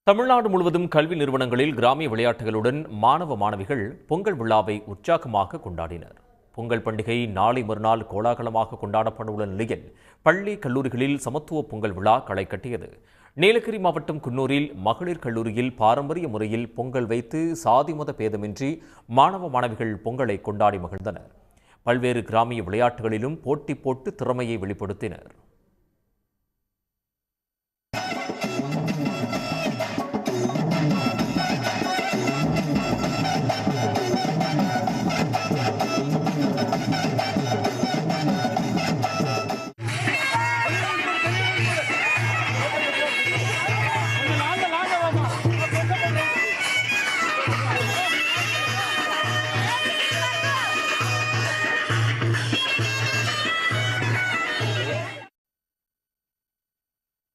தமிழ்நாடு முழுவதும் கல்வி நிறுவனங்களில் கிராமிய விளையாட்டுகளுடன் மாணவ மாணவிகள் பொங்கல் விழாவை உற்சாகமாக கொண்டாடினர். பொங்கல் பண்டிகை நாளை மறுநாள் கோலாகலமாக கொண்டாடப்படவுள்ள நிலையில் பள்ளி கல்லூரிகளில் சமத்துவ பொங்கல் விழா களை கட்டியது. நீலகிரி மாவட்டம் குன்னூரில் மகளிர் கல்லூரியில் பாரம்பரிய முறையில் பொங்கல் வைத்து சாதி மத பேதமின்றி மாணவ மாணவிகள் பொங்கலை கொண்டாடி மகிழ்ந்தனர். பல்வேறு கிராமிய விளையாட்டுகளிலும் போட்டி போட்டு திறமையை வெளிப்படுத்தினர்.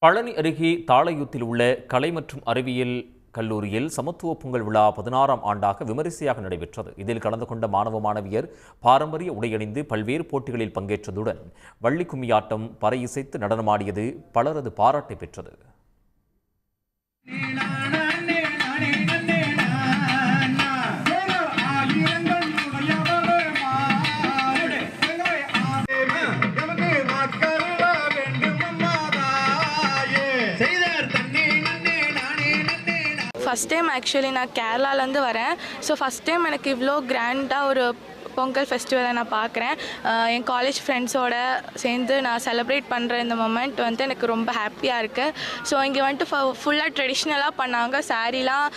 பழனி அருகே தாளையூத்தில் உள்ள கலை மற்றும் அறிவியல் கல்லூரியில் சமத்துவ பொங்கல் விழா 16ஆம் ஆண்டாக விமரிசையாக நடைபெற்றது. இதில் கலந்து கொண்ட மாணவ மாணவியர் பாரம்பரிய உடையணிந்து பல்வேறு போட்டிகளில் பங்கேற்றதுடன் வள்ளி கும்மியாட்டம், பறை இசைத்து நடனமாடியது பலரது பாராட்டை பெற்றது. ஃபஸ்ட் டைம் ஆக்சுவலி நான் கேரளாலேருந்து வரேன். ஸோ ஃபஸ்ட் டைம் எனக்கு இவ்வளோ கிராண்டாக ஒரு பொங்கல் ஃபெஸ்டிவலை நான் பார்க்குறேன். என் காலேஜ் ஃப்ரெண்ட்ஸோட சேர்ந்து நான் செலிப்ரேட் பண்ணுற இந்த மொமெண்ட் எனக்கு ரொம்ப ஹாப்பியாக இருக்குது. ஸோ இங்கே ஃபுல்லாக ட்ரெடிஷ்னலாக பண்ணாங்க. சாரீலாம்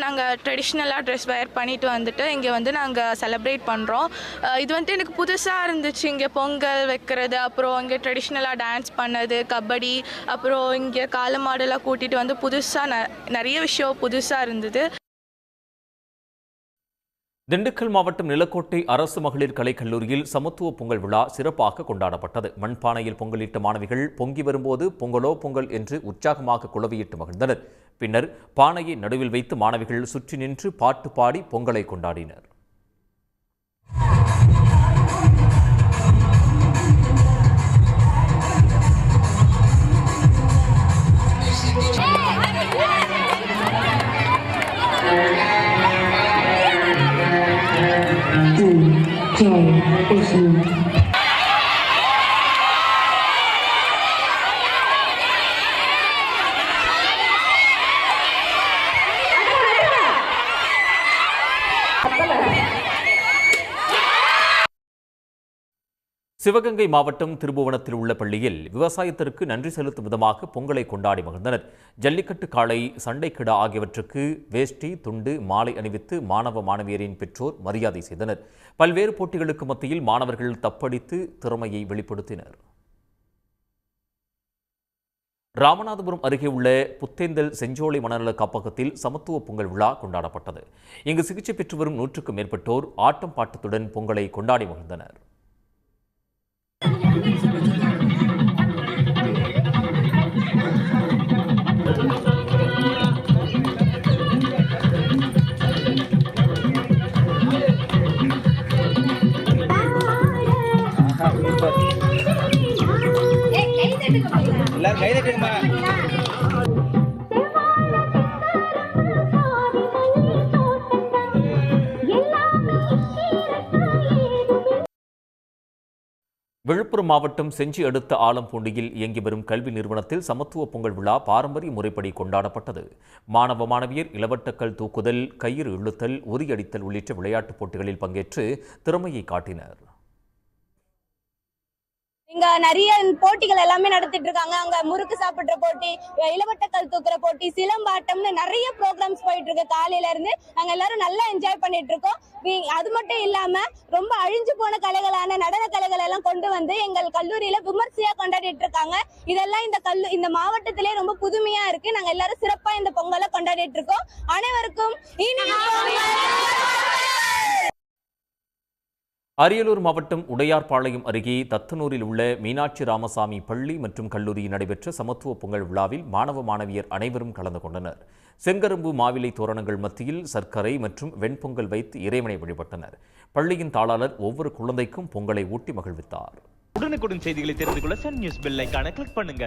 நாங்கள் ட்ரெடிஷ்னலாக ட்ரெஸ் வேர் பண்ணிவிட்டு இங்கே நாங்கள் செலிப்ரேட் பண்ணுறோம். இது எனக்கு புதுசாக இருந்துச்சு. இங்கே பொங்கல் வைக்கிறது, அப்புறம் இங்கே ட்ரெடிஷ்னலாக டான்ஸ் பண்ணது, கபடி, அப்புறம் இங்கே காளை மாடெல்லாம் கூட்டிகிட்டு புதுசாக நிறைய விஷயம் புதுசாக இருந்தது. திண்டுக்கல் மாவட்டம் நிலக்கோட்டை அரசு மகளிர் கலைக்கல்லூரியில் சமத்துவ பொங்கல் விழா சிறப்பாக கொண்டாடப்பட்டது. மண்பானையில் பொங்கலிட்ட மாணவிகள் பொங்கி வரும்போது பொங்கலோ பொங்கல் என்று உற்சாகமாக குளவியிட்டு மகிழ்ந்தனர். பின்னர் பானையை நடுவில் வைத்து மாணவிகள் சுற்றி நின்று பாட்டு பாடி பொங்கலை கொண்டாடினர். சிவகங்கை மாவட்டம் திருபுவனத்தில் உள்ள பள்ளியில் விவசாயத்திற்கு நன்றி செலுத்தும் விதமாக பொங்கலை கொண்டாடி மகிழ்ந்தனர். ஜல்லிக்கட்டு காளை, சண்டைக்கிடா ஆகியவற்றுக்கு வேஷ்டி, துண்டு, மாலை அணிவித்து மாணவ மாணவியரின் பெற்றோர் மரியாதை செய்தனர். பல்வேறு போட்டிகளுக்கு மத்தியில் மாணவர்கள் தப்படித்து திறமையை வெளிப்படுத்தினர். ராமநாதபுரம் அருகே உள்ள புத்தேந்தல் செஞ்சோலை மனநல காப்பகத்தில் சமத்துவ பொங்கல் விழா கொண்டாடப்பட்டது. இங்கு சிகிச்சை பெற்று வரும் 100க்கும் மேற்பட்டோர் ஆட்டம் பாட்டத்துடன் பொங்கலை கொண்டாடி மகிழ்ந்தனர். எல்லாரும் கை தட்டுங்கம்மா. விழுப்புரம் மாவட்டம் செஞ்சி அடுத்த ஆலம்பூண்டியில் இயங்கி வரும் கல்வி நிறுவனத்தில் சமத்துவ பொங்கல் விழா பாரம்பரிய முறைப்படி கொண்டாடப்பட்டது. மாணவ மாணவியர் இளவட்டக்கல் தூக்குதல், கயிறு இழுத்தல், உரியடித்தல் உள்ளிட்ட விளையாட்டுப் போட்டிகளில் பங்கேற்று திறமையை காட்டினர். இங்க நிறைய போட்டிகள் எல்லாமே நடத்திட்டு இருக்காங்க. அங்க முறுக்கு சாப்பிடுற போட்டி, இளவட்டக்கல் தூக்குற போட்டி, சிலம்பாட்டம்னு நிறைய ப்ரோக்ராம்ஸ் போயிட்டு இருக்கு. காலையில இருந்து நாங்க எல்லாரும் நல்லா என்ஜாய் பண்ணிட்டு இருக்கோம். அது மட்டும் இல்லாம ரொம்ப அழிஞ்சு போன கலைகளான நடன கலைகள் எல்லாம் கொண்டு வந்து எங்கள் கல்லூரியில விமர்சையா கொண்டாடிட்டு இருக்காங்க. இதெல்லாம் இந்த மாவட்டத்திலே ரொம்ப புதுமையா இருக்கு. நாங்க எல்லாரும் சிறப்பா இந்த பொங்கலை கொண்டாடிட்டு இருக்கோம். அனைவருக்கும் அரியலூர் மாவட்டம் உடையார்பாளையம் அருகே தத்தனூரில் உள்ள மீனாட்சி ராமசாமி பள்ளி மற்றும் கல்லூரியில் நடைபெற்ற சமத்துவ பொங்கல் விழாவில் மாணவ மாணவியர் அனைவரும் கலந்து கொண்டனர். செங்கரும்பு மாவிலை தோரணங்கள் மத்தியில் சர்க்கரை மற்றும் வெண்பொங்கல் வைத்து இறைவனை வழிபட்டனர். பள்ளியின் தாளாளர் ஒவ்வொரு குழந்தைக்கும் பொங்கலை ஊட்டி மகிழ்வித்தார். உடனுக்குடன் செய்திகளை தெரிந்து கொள்ள சன் நியூஸ் பெல் ஐகானை கிளிக் பண்ணுங்க.